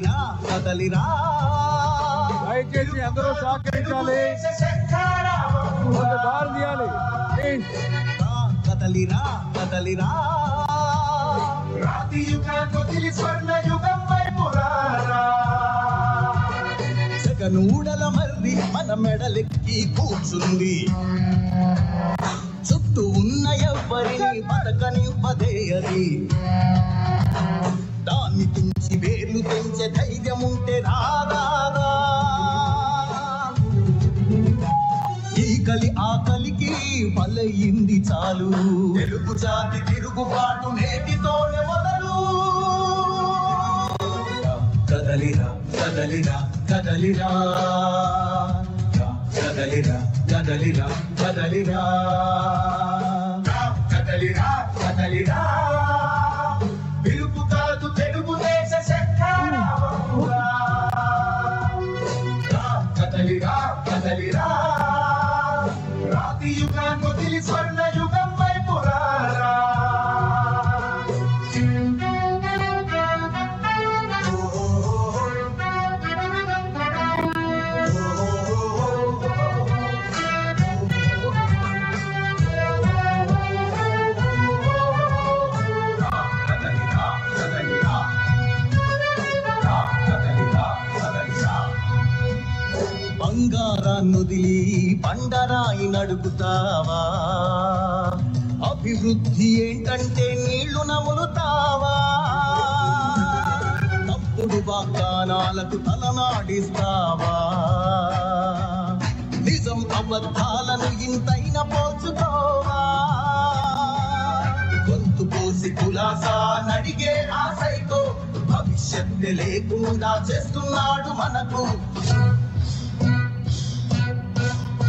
కదలిరా కదలిరా దయచేసి అందరూ సహకరించాలి, దారి తీయాలి. కదలిరా కదలిరా రాతి యుగాన్ని వదిలి స్వర్ణ యుగం వైపు రారా. జగనూడల మర్రి మన మెడలెక్కి కూర్చుంది, చుట్టూ ఉన్న ఎవ్వరిని బతకనివ్వదే అది. దాన్ని తుంచి వేర్లు పెంచే ధైర్యం ఉంటే రాదా. ఈ కలి ఆకలికి బలయింది చాలు, తెలుగు జాతి తిరుగుబాటు నేటితోనే మొదలు. కదలిరా కదలిరా కదలిరా కదలిరా కదలిరా కదలిరా కదలిరా కదలిరా పిలుపు కాదు తెలుగుదేశ శంఖారావంపురా. కదలిరా కదలిరా రాతి యుగాన్ని వదిలి స్వర్ణ యుగం వైపు రారా. బంగారాన్నొదిలి బండరాయి నడుగుతావా? అభివృద్ధి ఏంటంటే నీళ్లు నములుతావా? తప్పుడు వాగ్దానాలకు తలనాడిస్తావా? నిజం అబద్ధాలను ఇంతైన పోల్చుకోవా? గొంతు పోసి కులాసా నడిగే ఆ సైకో భవిష్యత్తు లేకుండా చేస్తున్నాడు మనకు.